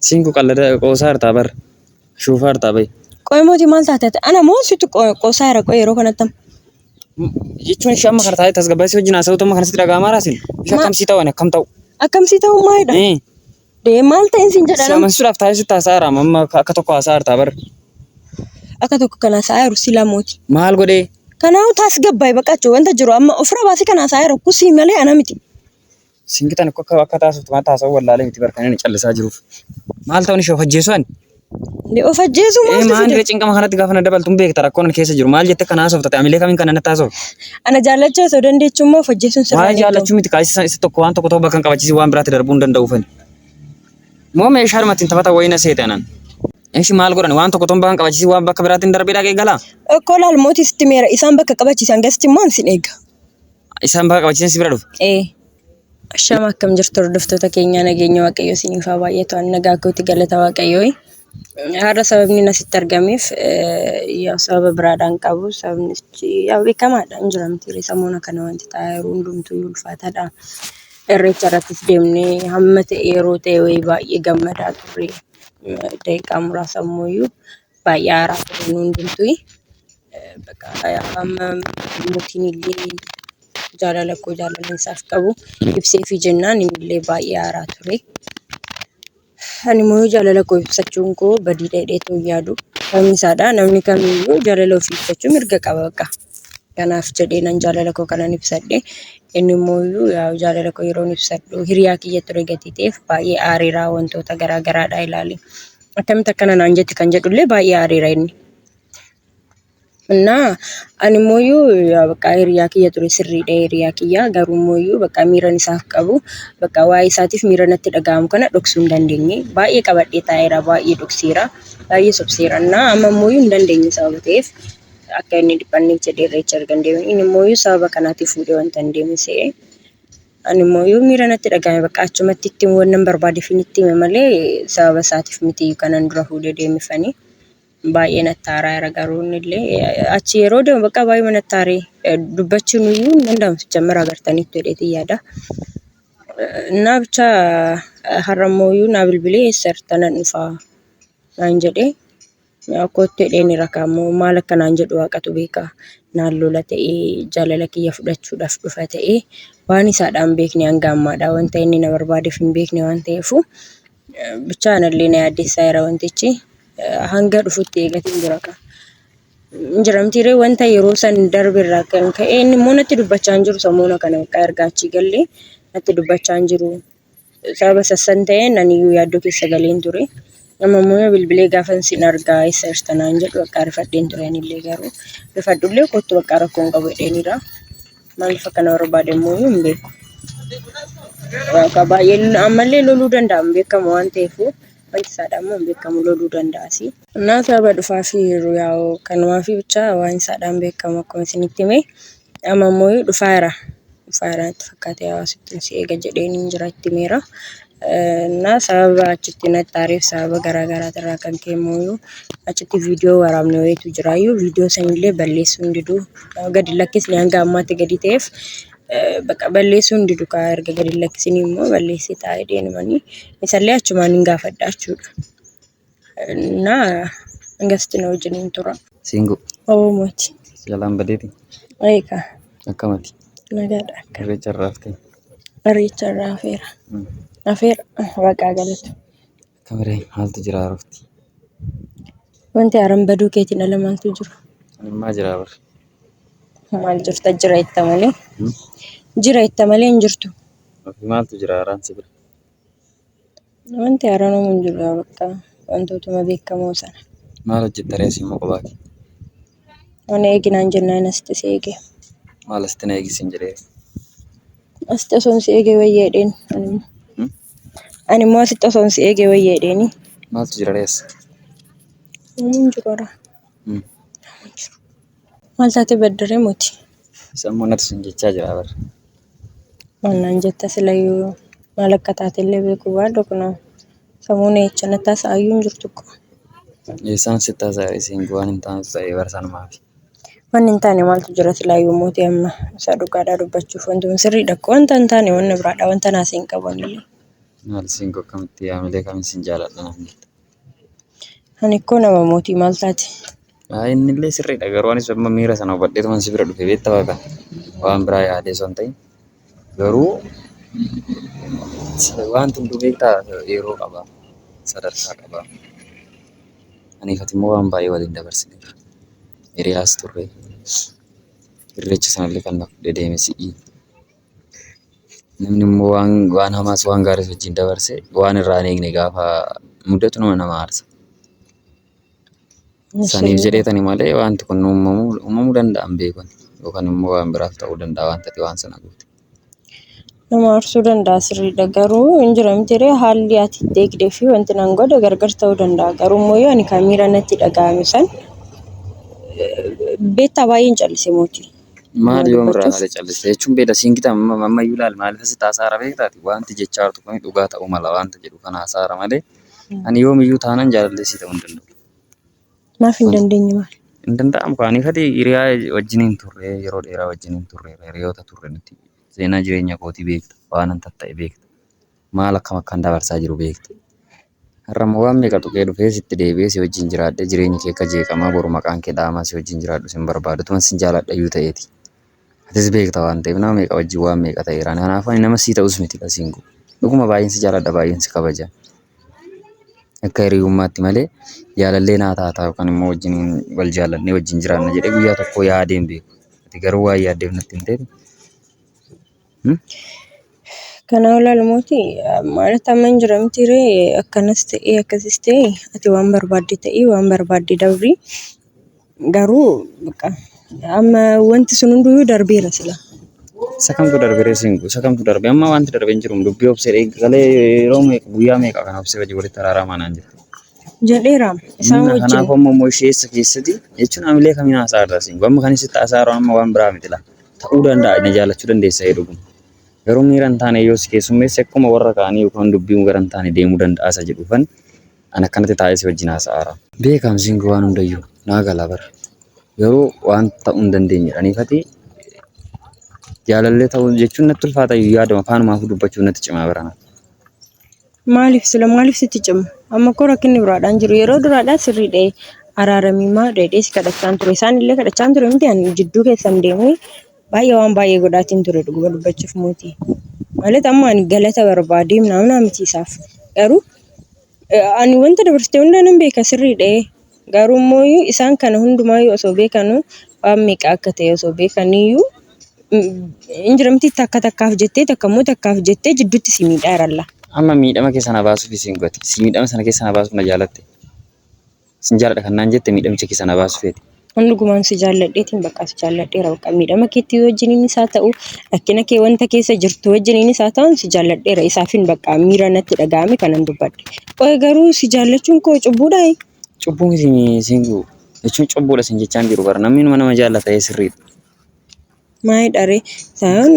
Sinku qallada qosaar tabar. Shufar tabai. Qoy mooti maal taatee ana moo sitti qosaa jira qoy yeroo kanatti. Jechuun ishee amma kana taa'ee tasgabbaasii wajjin haasa'u amma kanatti dhaga'amaa raasin. Ishee akkamsii ta'u akkam ta'u. Akkamsii ta'u maalidha? Dee maal ta'in siin jedhana. Si amansiisuudhaaf taa'ee sitti haasa'aa jira amma akka tokko haasa'aa jirta bar. Akka tokko kana haasa'aa jiru sila mooti. Maal godhee? Kanaafuu tasgabbaa'ee baqachuu wanta jiru amma ofirra baasii kana haasa'aa jiru kusii malee ana miti. Singitan akka taasiftu maal taasa'u wallaalee miti barkanii callisaa jiruuf. Maal ta'uun ishee of ajjeessu ani? Of ajjeessu maal ta'u? Maal cinqama kanatti gaafa na dabaltuun beekta rakkoon keessa jiru maal jette kana haasofta amilee kamiin kana natti haasofta? Ana jaallachuu osoo dandeechuu immoo of ajjeessuun sirraa waan jaallachuu miti kaasisa isa tokko waan tokko bakka hin qabachiisi waan biraatti darbuu hin danda'u fani. Moo meeshaa dhumatti hin taphata wayina seete anan. Eeshi maal godhan waan tokko bakka hin qabachiisi waan bakka biraatti hin darbee dhaqee galaa? Koolaal mootii sitti meera isaan bakka qabachiisan gasti immoo sin eega. Isaan bakka qabachiisan si bira dhufu? Ashama akkam jirtu hordoftoota keenya nageenya waaqayyoo isiniif haa baay'atu nagaa kootti galata waaqayyoo. Har'a sababni asitti argameef yaa sababa biraadhaan qabu sababni yaa beekamaadha hin jiramti samuuna kana wanti taa'ee hundumtuu ulfaataadha. Irreecha irrattis deemnee hamma ta'e yeroo ta'e wayii baay'ee gammadaa turre daqiiqaa muraasa immoo baay'ee haaraa ture hundumtuu amma mootiin illee jaalala koo jaalala isaaf qabu ibsee fi jennaan illee baay'ee haaraa ture. Ani immoo jaalala koo ibsachuun koo badii dheedheetu yaadu. Namni isaadha namni kamiyyuu jaalala ofii ibsachuu mirga qaba bakka. Kanaaf jedhee nan jaalala koo kanan ibsadhe. Inni immoo jaalala koo yeroo ibsadhu hiriyaa kiyya ture gatii ta'eef baay'ee aariiraa wantoota garaa garaadha ilaali. Akkamitti akkana naan jetti kan jedhullee baay'ee aariira inni. እና ani immoo bakka hiriyaa kiyya ture sirriidha hiriyaa kiyya garuu immoo bakka miiran isaaf qabu bakka waa'ee isaatiif miira natti dhaga'amu kana dhoksuu hin dandeenye baay'ee qabadhee taa'eera baay'ee dhokseera baay'ee sobseera እና amma immoo hin dandeenye sababa ta'eef akka inni dhiphanneef jedhee irreecha argan deeme inni immoo sababa kanaatiif fuudhee wanta hin deemsee ani immoo miira natti dhaga'ame bakka achumatti ittiin waan barbaade finitti hime malee sababa isaatiif miti kanan dura fuudhee deemifanii. Baay'ee natti haaraa garuu illee achi yeroo deemu bakka baay'ee natti haaree dubbachuun iyyuu hin danda'amu sichammara agartanitti jedheetii yaada. Naa bicha har'a immoo naa bilbilee eessa jirta nan dhufaa naan jedhee akkootti jedheen rakaa immoo maal akka naan jedhu waaqatu beeka naan lola ta'ee jaalala kiyya fudhachuudhaaf dhufa ta'ee waan isaadhaan beekne hanga ammaadha wanta inni na barbaadeef hin beekne waan ta'eefu bicha anallee na yaaddeessaa jira wantichi. Hanga dhufutti eegatiin jira ka. Injiramtiiree wanta yeroo san darbirraa kan ka'e inni immoo natti dubbachaa hin jiru samuuna kana bakka ergaa achii gallee natti dubbachaa hin jiru. Sababa sassan ta'een aniyyuu yaaddoo keessa galeen ture. Amma immoo bilbilee gaafa sin argaa eessa jirta naan jedhu bakka rifadheen ture anillee garuu rifadhullee kottu bakka rakkoon qabu jedheenira. Maaliif akkana barbaade immoo hin beeku. Bakka baay'ee ammallee loluu danda'amu beekamu waan ta'eefu. Wanti isaadha immoo beekamu loluu danda'asi. Naa sababa dhufaa fi yaa'u kanumaa fi bicha waan isaadhaan beekamu akkuma isinitti hime amma immoo dhufaaira itti fakkaate hawaasatti si eega jedheen hin jira itti himeera. Naa sababa achitti natti haareef sababa garaa garaatirraa kan ka'e immoo achitti viidiyoo waraabne wayiitu jiraayyuu viidiyoo sanillee balleessuu hin diduu gadi lakkisne hanga ammaatti gadi ta'eef. Bakka balleessuun didukaa erga gadi lakkisanii immoo balleessee taa'ee deemanii isallee achumaan hin gaafadha jechuudha. Naa hangasitti na wajjin tura. Singu. Oomoti. Jalaan badeeti. Eegaa. Akkamati. Nagaadha. Irreecha irraafte. Irreecha irraa hafeera. Hafeera waaqaa galatu. Kamiree maaltu jira haroofti? Wanti haaraan baduu keetiin ala maaltu jiru? Animmaa jira bara. Maal jirta jira itta malee? Jira itta malee hin jirtu. Maaltu jira haaraan si bira? Wanti haaraan uumu hin jiru bakka wantootuma beekamoo sana. Maal hojjetta reessi immoo qobaati? Waan eeginaan jennaan asitti si eege. Maal asitti na eegisiin jedhee? Asitti osoon si eege wayyeedheen. Ani immoo asitti osoon si eege wayyeedheeni. Maaltu jira reessa? Hin jiru hara. Maal taatee baddaree mooti? Sammuu natti sun jechaa jira bara. Mannaan jetta silayyuu maal akka taatellee beekuu baadhu kunoo sammuun eecha nattaa sa'aayyuu hin jirtu ko. Eessaan sitti haasa'e isin waan hin taane ta'ee barsaan maafi. Wanni hin taane maaltu jira silayyuu mootii amma isa dhugaadhaa dubbachuuf wanti kun sirriidha ko wanta hin taane wanna biraadha wanta naasii hin qabanillee. Maal siin akkamitti yaamilee kamiin siin jaaladha naan jette. Ani ikkoo nama mootii maal taate? Inni illee sirriidha garuu anis amma miira sana hubadheetuman si bira dhufe beektaa baaka waan biraa yaadee osoo hin ta'in garuu waan hunduu beektaa yeroo qaba sadarkaa qaba. Aniifati immoo waan baay'ee waliin dabarsineera. Hiriyaas turre irreecha sanallee kan na fudhee deeme si'i. Namni immoo waan hamaas waan gaariis wajjin dabarse waan irraa hin eegne gaafa mudatu nama aarsa. Saniif jedheetani malee wanti kun uumamuu danda'an beekon yookaan immoo waan biraaf ta'uu danda'a waan ta'e waan sana goote. Nama aarsuu danda'a sirriidha garuu hin jira miti haalli ati itti eegdee fi wanti nan godhe gargar ta'uu danda'a garuu immoo ani kan miira natti dhaga'ame san beektaa baay'een callise mootii. Maal yoo irraa haala callise jechuun beeda siin gita ammayyuu ilaal maaliif asitti haasaara beektaati wanti jechaa jirtu kun dhugaa ta'uu mala wanta jedhu kan haasaara malee ani yoomiyyuu taanan jaalalleessii ta'uu hin danda'u. Maaf hin dandeenye maal? Hin danda'amu kan ifati hiriyaa wajjiniin turre yeroo dheeraa wajjiniin turre hiriyoota turre nuti seenaa jireenya kootii beekta waan an tatta'e beekta maal akkam dabarsaa jiru beekta. Har'a immoo waan meeqa tuqee dhufee sitti deebi'ee si wajjin jiraadhee jireenyi kee akka jeeqamaa boru maqaan kee dhaamaa si wajjin jiraadhu sin barbaadu tuman sin jaaladha iyyuu ta'eeti. Atis beekta waan ta'eef nama meeqa wajjin waan meeqa ta'eera kanaaf ani nama sii ta'us miti kasiin kun dhuguma baay'een si jaaladha baay'een si kabaja. Akka hiriyummaatti malee jaalallee naa taataa yookaan immoo wajjin wal jaallannee wajjin jiraanna jedhee guyyaa tokko yaadeen beeku. Ati garuu waan yaaddeef natti hin ta'e. Kana olaal mootii maaltu amma hin jira miti akkanas ta'ee akkasis ta'e ati waan barbaadde ta'ee waan barbaadde dabri garuu amma wanti sun hunduu darbeera sila. Isa kamtu darbee singu isa kamtu darbe amma wanti darbee hin jiru dubbii obsee galee yeroo meeqa guyyaa meeqa kan obsee wajjin walitti araaramaa naan jette. Jedheera isaan wajjin. Kanaaf ammoo isheessa keessatti jechuun amilee kamiin haasaarra singu amma kan isitti haasaaru amma waan biraa miti la ta'uu danda'a na jaalachuu dandeessa jedhu. Garuu miira hin taane yoo si keessummeesse akkuma warra kaanii yookaan dubbiin gara hin taane deemuu danda'a isa jedhuufan an akkanatti taa'ee si wajjin haasa'aara. Beekam singu waan hundayyuu naa galaa bara. Garuu waan ta'uu hin dandeenye dhaniifati jaalallee ta'uu jechuun natti ulfaata yaadama afaanumaaf dubbachuun natti cimaa barana. Maaliif sitti cima? Amma koo rakkinni biraadhaan jiru yeroo duraadhaa sirriidhee araaramii maa dheedhee si kadhachaan ture isaan illee kadhachaan ture miti ani jidduu keessan deemee baay'ee waan baay'ee godhaatiin ture dhuguma dubbachuuf mootii. Maaliif amma ani galata barbaadee namna miti isaaf garuu ani wanta dabarsitee hunda nan beeka sirriidhee garuu immoo isaan kana hundumaayyuu osoo beekanuu waan meeqa akka ta'e osoo beekaniyyuu hin jira miti takkaaf jettee jidduutti si miidhaa jiralla. Amma miidhama keessa na baasuuf isin gooti. Si miidhama sana keessa na baasuuf na jaalatte. Sin jaaladha kan naan jette miidhamicha keessa na baasuuf feeti. Hundumaan si jaalladheetiin bakka si jaalladheera bakka miidhama keetti wajjiniinis haa ta'u rakkina kee wanta keessa jirtu wajjiniinis haa ta'u si jaalladheera isaafin bakka miira natti dhaga'ame kanan dubbadhe. Qoe garuu si jaallachuun koo cubbuudhaa? Cubbuun singu jechuun cubbuudha sin jechaan jiru bara namni nama jaallata sirriidha. Maayii dharee ta'an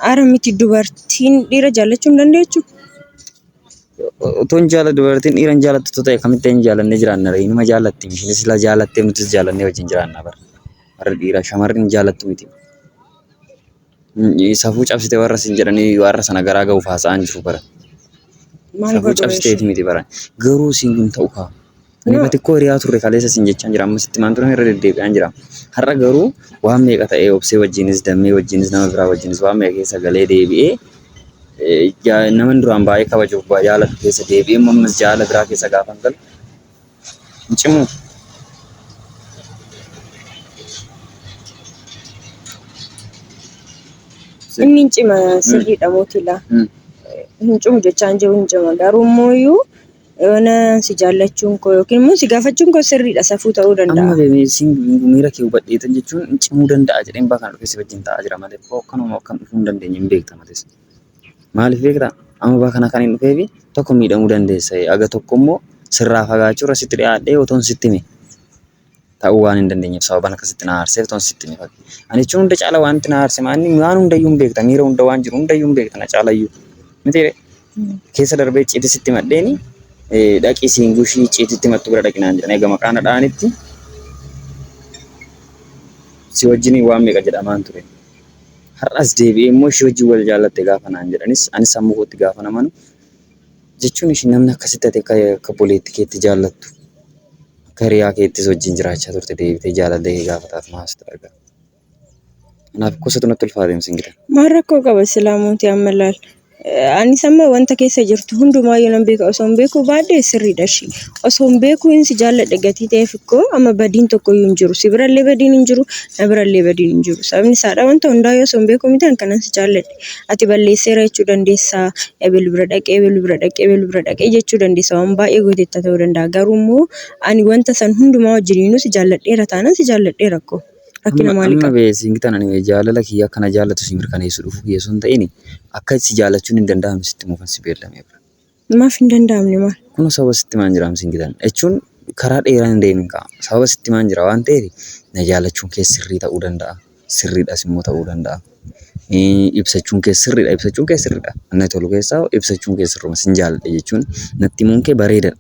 aara miti dubartiin dhiira jaallachuu hin dandeessu. Otoon dubartiin dhiira hin jaallattu ta'e kamitti hin jaallannee jiraanna ree nama jaallatti mishiin sila jaallattee nutis jaallannee wajjin jiraanna bara. Warra dhiira shamarri hin jaallattu miti. Safuu cabsite warra sin jedhanii warra sana garaa ga'uuf haasa'an jiru bara. Safuu cabsiteeti miti bara. Garuu siin kun ta'u kaa. Ani xiqqoo hiriyaa turre kaleessa sin jechaan jira ammas itti maanturan irra deddeebi'aan jira. Har'a garuu waan meeqa ta'ee obsee wajjinis dammee wajjinis nama biraa wajjinis waan meeqa keessa galee deebi'ee nama duraan baay'ee kabajuuf jaalatu keessa deebi'ee ammas jaala biraa keessa gaafa galu hin cimu. Inni hin cima sirriidha mootilaa. Hin cimu jechaan jiru hin cima garuu immoo yoona si jaallachuun koo yookiin immoo si gaafachuun koo sirriidha safuu ta'uu danda'a. Amma miira kee hubadheetan jechuun hin cimuu danda'a jedheen bakka dhufee si wajjin taa'aa jira malee akkanuma akkan dhufuu hin dandeenye hin beekta mates. Maaliif beektaa? Amma bakka kana kan hin dhufeefi tokko miidhamuu dandeessa aga tokko immoo sirraa fagaachuu irra sitti dhiyaadhee otoon sitti hime ta'uu waan hin dandeenyeef sababaan akkasitti na aarseef otoon sitti hime fakki. Ani jechuun hunda caala waan itti na aarse maanni waan hundayyuu hin beekta miira hunda waan jiru hundayyuu hin beekta na caalayyuu. Miti keessa darbee ciiti sitti maddeeni dhaqii siin gushii ciititti mattu bira dhaqinaan jedhan egaa maqaan dhaanitti si wajjin waan meeqa jedhamaan ture. Har'as deebi'ee immoo ishee wajjin wal jaallatte gaafa naan jedhanis anis sammuu kootti gaafa namanu jechuun isheen namni akkasitti ati akka boleetti keetti jaallattu akka hiriyaa keettis wajjin jiraachaa turte deebitee jaalallee gaafataaf maasitu argama. Kanaaf gosoota natti ulfaate singitan. Maal rakkoo qaba Islaamooti amma laal. Anis amma wanta keessa jirtu hundumaayyuu nan beeka osoo hin beeku baadhee sirriidha ishee. Osoo hin beeku insi jaalladhe gatii ta'eef ikkoo amma badiin tokkoyyuu hin jiru. Si birallee badiin hin jiru, na birallee badiin hin jiru. Sababni isaadha wanta hundaayuu osoo hin beeku miti kanan si jaalladhe. Ati balleesseera jechuu dandeessaa, ebel bira dhaqee, ebel bira dhaqee, ebel bira dhaqee jechuu dandeessa. Waan baay'ee gooteetta ta'uu danda'a. Garuu immoo ani wanta san hundumaa wajjiniinuu si jaalladheera taanaan si jaalladheera akkoo. Rakkina maalii qaba? Amma beeksiin gitan ani jaalala kiyya akkana jaallatu si mirkaneessu dhufu kiyya sun ta'ini akka si jaallachuun hin danda'amne sitti muufan si beellamee bira. Maaf hin danda'amne maal? Kun sababa sitti maan jiraam sin gitan jechuun karaa dheeraa hin deemin ka'a. Sababa sitti maan jira waan ta'eef na jaallachuun kee sirrii ta'uu danda'a. Sirriidhas immoo ta'uu danda'a. Ibsachuun kee sirriidha. Ibsachuun kee sirriidha. Anna tolu keessaa ibsachuun kee sirruma sin jaalladhe jechuun natti himuun kee bareedadha.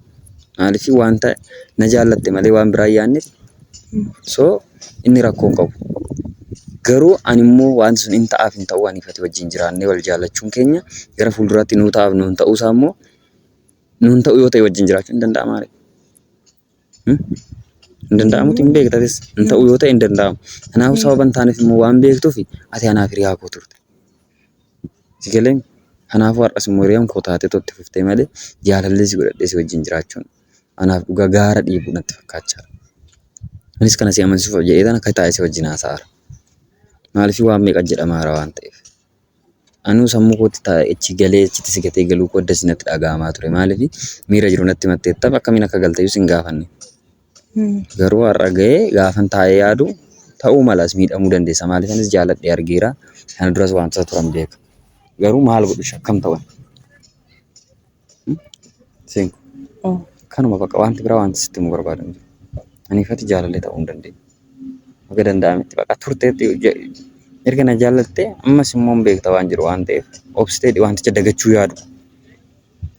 Maaliif wanta na jaallatte malee waan biraa yaanneef so inni rakkoo hin qabu. Garuu ani immoo wanti sun hin ta'aaf hin ta'uu aniifati wajjin jiraannee wal jaallachuun keenya gara fuulduraatti nuu ta'aaf nuun ta'uusaa immoo nuun ta'u yoo ta'e wajjin jiraachuu hin danda'ama. Hin danda'amutti hin beektatis hin ta'u yoo ta'e hin danda'amu. Kanaafuu sababa hin taaneef immoo waan beektuuf ati anaaf hiriyaa koo turte. Si galee kanaafuu har'as immoo hiriyaan koo taatee totti fuftee malee jaalallee si godhadhee si wajjin jiraachuun anaaf dhugaa gaara dhiibuu natti fakkaachaa. Anis kana si amansiisuuf jedheetan akka taa'ee si wajjin haasa'aara. Maaliif waan meeqa jedhamaara waan ta'eef. Anuu sammuu kootti taa'echi galee achitti si gatee galuu koo adda natti dhaga'amaa ture. Maaliif miira jiru natti matteettaaf akkamiin akka galtayyuu sin gaafanne. Garuu har'a ga'ee gaafan taa'ee yaadu ta'uu malas miidhamuu dandeessa. Maaliif anis jaalladhee argeera. Kana duras wantoota turan beeka. Garuu maal godhu shakkam ta'an. Seenku. Kanuma bakka wanti biraa wanti sitti mu barbaadan jiru. Aniifati jaalallee ta'uu hin dandeenye. Akka danda'ametti bakka turteetti erga na jaallattee ammas immoo hin beekta waan jiru waan ta'eef obsitee wanticha dagachuu yaadu.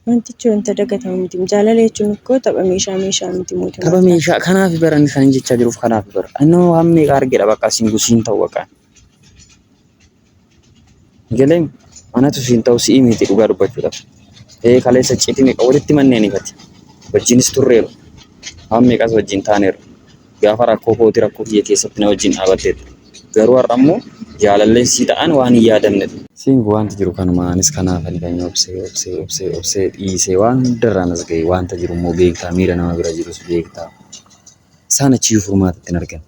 Wantichi wanta dagatamu miti. Jaalala jechuun akkoo tapha meeshaa miti mootummaa. Tapha meeshaa kanaaf baran kan hin jechaa jiruuf kanaaf bara. Annoo waan meeqa argedha bakka siin gusiin ta'u bakka. Galeen anatu siin ta'u si'i miti dhugaa dubbachuudhaaf. Kaleessa citii meeqa walitti manneen ifati. Wajjinis turreeru. Waan meeqas wajjin taaneeru. Gaafa rakkoo kooti rakkoo kiyya keessatti na wajjin dhaabbatteetu. Garuu har'a immoo jaalallee si ta'an waan hin yaadamnedha. Siin wanti jiru kanuma anis kanaaf ani kan obsee dhiisee waan hundarraan as ga'e wanta jiru immoo beektaa miira nama bira jirus beektaa. Isaan achiyyuu furmaatatti hin argan.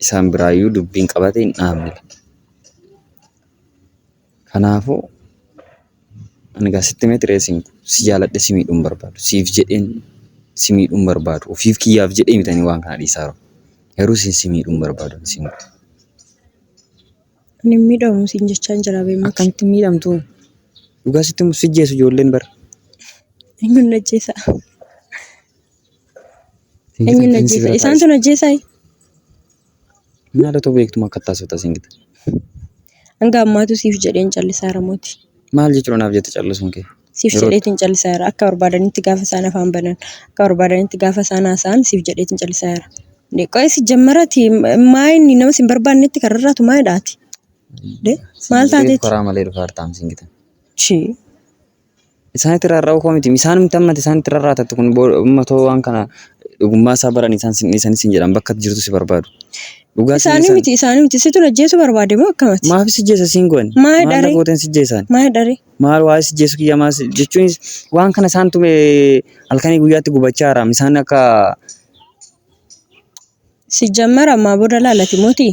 Isaan biraayyuu dubbiin qabatee hin dhaabne. Kanaafuu ani gaasitti meetireesiin si jaaladhe si miidhuun barbaadu. Siif jedheen si miidhuun barbaadu. Ofiif kiyyaaf jedhee mitanii waan kana dhiisaa jiru. Garuu si miidhuun barbaadu. Ani miidhamu siin jechaa hin jira beeku. Akkamitti miidhamtu? Dhugaa sitti si jeesu ijoolleen bara. Eenyuun ajjeesa? Eenyuun ajjeesa? Isaantu ajjeesaa? Nyaata too beektu akka taasifata singita. Hanga ammaatu siif jedheen callisaa ramooti. Maal jechuudha naaf jette callisuun kee? Siif jedheetiin callisaa jira. Akka barbaadanitti gaafa isaan afaan banan, akka barbaadanitti gaafa isaan haasa'an siif jedheetiin callisaa jira. Qo'eessi jammarati maayinni nama sin barbaannetti kararraatu maayidhaati. Maal taateetti? Karaa malee dhufaa artaam singita. Chii. Isaanitti rarra'uu koo miti. Isaan miti ammati isaanitti rarraatatti kun uummatoo waan kana dhugummaa isaa baran isaan sin jedhan bakka jirtu si barbaadu. Isaanii miti situ ajjeesu barbaade moo akkamati? Maaf si jeessa siin goone? Maal daree? Gooteen si jeessan? Maal daree? Maal waa si jeessu kiyya maas jechuun waan kana isaan tume halkanii guyyaatti gubachaa jiraam isaan akka si jammara ammaa booda laalati mootii.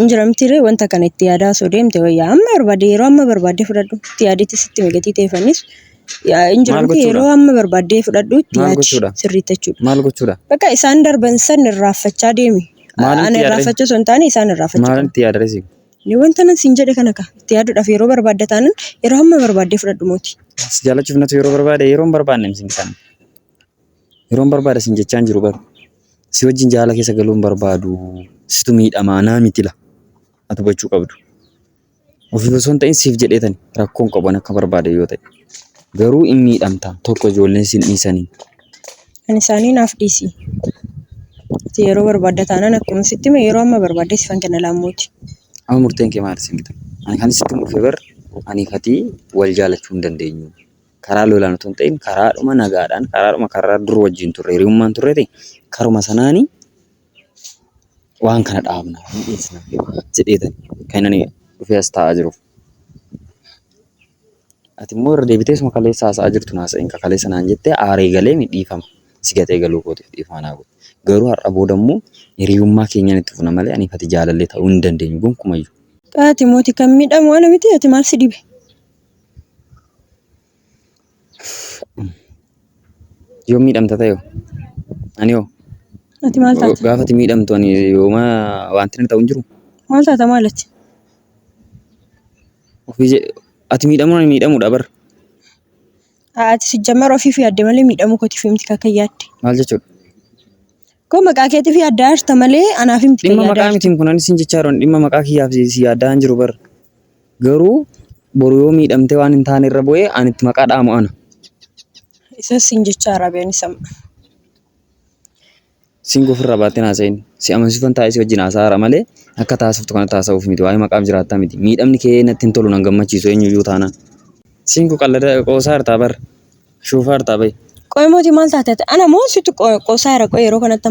Injiramtiree wanta kana itti yaadaa osoo deemte wayyaa amma barbaade yeroo amma barbaade fudhadhu itti yaadetti sitti migatii ta'eeffannis injiramti yeroo amma barbaade fudhadhu itti yaadi sirriitti jechuudha. Maal gochuudha? Bakka isaan darban san irraafachaa deemi. Ani irraafachuu osoo hin taane isaan irraafachuu. Maal itti yaadresi? Ni wanta nan siin jedhe kana itti yaaduudhaaf yeroo barbaadde taanan yeroo amma barbaade fudhadhu mooti. Si jaallachuuf natu yeroo barbaade yeroo hin barbaanne sin kan. Yeroo hin barbaade sin jechaan jiru bara. Si wajjin jaala keessa galuu hin barbaadu. Situ miidhamaa naa mitila. Ati gochuu qabdu. Ofii osoo hin ta'in siif jedheetani rakkoon qaban akka barbaade yoo ta'e. Garuu hin miidhamta tokko ijoolleen sin dhiisanii. Ani isaanii naaf dhiisi. Yeroo barbaadde taanan akkuma sitti yeroo amma barbaadde sifan kenna laammooti. Amma murteen kee maal singita? Ani kan sitti murfee bar Ani fati wal jaalachuu hin dandeenyu. Karaa lolaan otoo hin ta'in karaadhuma nagaadhaan karaa dur wajjin turre hiriyummaan turre ta'e karuma sanaanii waan kana dhaabna hin dhiyeessina jedheetan kan inni dhufee as taa'aa jiruuf. Ati immoo irra deebitee suma kaleessa haasa'aa jirtu naasa'in kaleessa naan jettee aaree galee ni dhiifama. Si gatee galuu kootiif dhiifama naa godhe. Garuu har'a booda immoo hiriyummaa keenyaan itti fufna malee ani fati jaalallee ta'uu hin dandeenyu gonkumayyuu. Qaati mootii kan miidhamu waan miti ati maal si dhibe? Yoo miidhamta ta'e ani hoo Ati maal taata? gaafa ati miidhamtu ani yooma wanti inni ta'u hin jiru. Maal taata maalati? Ati miidhamuun ani miidhamuudha bar. Ati si jammar ofii fi yaadde malee miidhamuu kootiif miti kakkan yaadde. Maal jechuudha? Koo maqaa keetiif yaaddaa jirta malee anaaf miti Dhimma maqaa miti kun ani sin jechaa jiru dhimma maqaa kiyyaaf si yaaddaa hin jiru bar. Garuu boru yoo miidhamtee waan hin taane irra bu'ee ani itti maqaa dhaamu ana. Isas sin jechaa rabeen isam. Sin gofirraa baattee haasa'in si amansiifan taa'ee si wajjin haasa'aara malee akka taasiftu kana taasa'uuf miti waa'ee maqaaf jiraattaa miti miidhamni kee natti hin tolu nan gammachiisu eenyuyyuu taanaan. Sin qallada qoosaa hartaa bar shuufaa hartaa ba'i. Qoy mootii maal taate? Ana moo situ qoosaa jira qoy yeroo kanatti.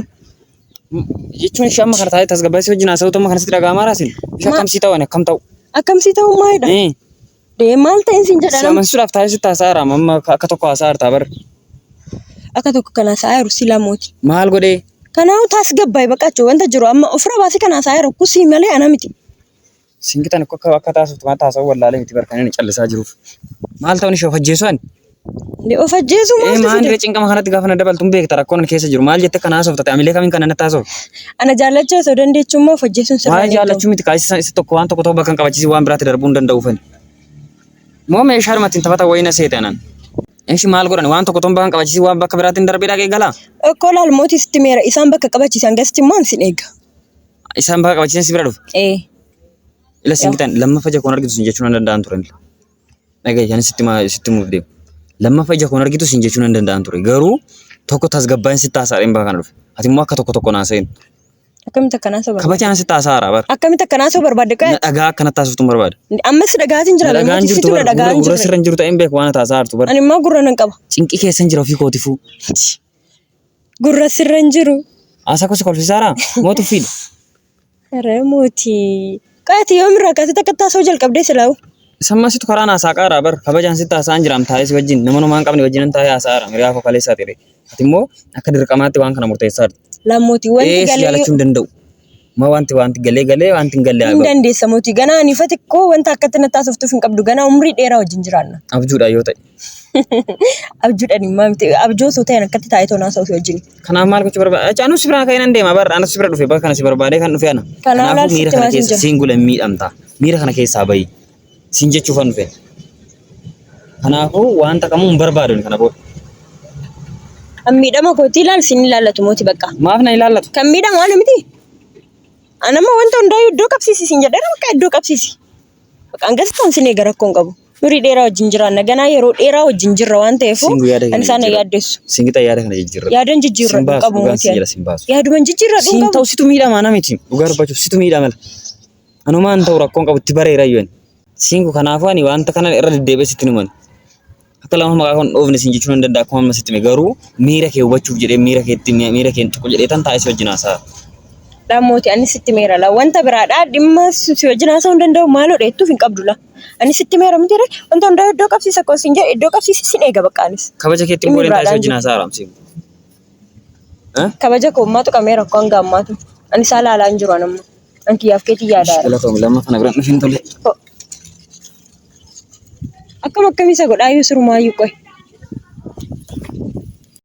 Jechuun ishee amma kana taa'ee tasgabbaa'ee si wajjin haasa'uutu amma kanatti dhaga'amaa raasin. Ishee akkamsii ta'u ani akkam ta'u. Akkamsii ta'uu maalidha? Dee maal ta'in sin jedha Si amansiisuudhaaf taa'ee sitti haasa'aara amma akka tokko haasa'aa hartaa bar. Akka tokko kana haasa'aa jiru sila mootii. Maal godhee? Kanaafuu tasgabbaa'ee baqachuu wanta jiru amma ofirra baasii kana haasa'aa jiru kusii malee ana miti. Singitan akka taasiftu waan taasa'uu wallaalee miti barkan inni callisaa jiruuf. Maal ta'uun ishee of ajjeesu ani? Of ajjeesu maal Maan diree cinqama kanatti gaafa na dabaltuun beekta rakkoon keessa jiru maal jette kana haasoftate amilee kamiin kana natti haasofte? Ana jaallachuu osoo dandeechuu immoo of ajjeesuun sirraa Waa'ee jaallachuu miti kaasisa isa tokko waan tokko ta'uu bakka hin qabachiisi waan biraatti darbuu hin danda'u fani. Moo meeshaadhuma ittiin taphata wayina seete anan. Ishi maal godhan waan tokko ta'uu bakka hin qabachiisi waan bakka biraatti hin darbee dhaqee galaa? Akkoo laal mootii sitti meera isaan bakka qabachiisan gasti immoo sin eega. Isaan bakka qabachiisan si bira dhufu. Ila singitan lammaffaa ija koon argitu sin jechuun hin danda'an ture. Dhagaye ani sitti muuf deemu. Lammaffaa ija koon argitu sin jechuun hin danda'an ture. Garuu tokko tasgabbaa'in sitti haasa'een bakka kana dhufe. Ati immoo akka tokko naasa'een. Akkamitti akkanaa soo barbaadde? Kabajaan sitti haasa'aara bar. Akkamitti akkanaa soo barbaadde qaa? Dhagaa akkanatti haasoftuun barbaada. Ammas dhagaatiin jira Dhagaan jirtu bar gurra sirra hin jiru ta'een beeku waan taasaa hartu bar. Ani immoo gurra nan qaba. Cinqii keessan jira ofii kootifuu. Gurra sirra hin jiru. Aasaa kosi kolfisaara mootu fiidha. Haree mootii. Qaati yoomirraa akkasitti akka taasoo jalqabdee silaawu. Sammasitu karaa naasaa qaaraa bar kabajaan sitti haasa'an jiraam taa'ee si wajjin nama numaan qabne wajjin taa'ee haasa'aara miriyaa koo kaleessaa ture. Ati immoo akka dirqamaatti waan kana murteessaa jirti. Lammooti wanti Si galee jaalachuu hin danda'u. Ma wanti galee wanti hin galle hin dandeessa mootii ganaa ani fate koo wanta akkatti na taasiftuuf hin qabdu ganaa umrii dheeraa wajjin jiraanna. Abjuudha yoo ta'e. Abjuudhaan immoo miti abjoo osoo ta'een akkatti taa'ee toonaa sa'uuf wajjin. Kanaaf maal gochuu barbaada? Caanuu si biraa ka'ee nan deema bar anas si bira dhufe bakka kana si barbaadee kan dhufe ana. Kanaafuu Miira kana keessa siin gula miidhamta. Miira kana keessaa bahi. Siin jechuuf an dhufe. Kanaafuu wanta kamuu hin barbaadu kana booda. Kan miidhama kootii ilaal siin ilaallatu mootii bakka. Maaf na ilaallatu? Kan miidhamu ana miti. Anamma wanta hundaayyuu iddoo qabsiisi siin jedheera bakka iddoo qabsiisi. Bakka hangasittaan siin eega rakkoon qabu. Nurii dheeraa wajjin jiraanna ganaa yeroo dheeraa wajjin jirra waan ta'eef kan isaan yaaddeessu. Singita yaada kana jijjiirra. Yaadan jijjiirra dhuun qabu mootii. Yaaduman jijjiirra dhuun qabu. Ta'u situ miidhama namiti. Dhugaa dubbachuuf situ miidhama. Anumaan ta'u rakkoon qabu itti bareera yoon. Singu kanaafuu ani wanta kana irra deddeebi'ee sitti himan. Akka lama maqaa kan dhoofne siin jechuun hin danda'a akkuma amma sitti hime garuu miira kee hubachuuf jedhee miira kee tuqu jedhee tan taa'ee si wajjin haasa'a. Dhammooti ani sitti meera la wanta biraadhaa dhimma si wajjin haasa'uu hin danda'u maaloo dheettuuf hin qabdu la. Ani sitti meera miti wanta hundaa iddoo qabsiisa koo siin jedhe iddoo qabsiisi sin eega baqqaanis. Kabaja keetti immoo taa'ee si wajjin haasa'a aramsiimu. Kabaja koo ammaatu qameera akkoo hanga ammaatu. Ani isaa laalaa hin jiru anamma. An kiyyaaf keetii yaadaa. Galatoomii lamma kana biraan dhufin tole. Akkam akkamiisa godhaayyuu sirumaayyuu qoy.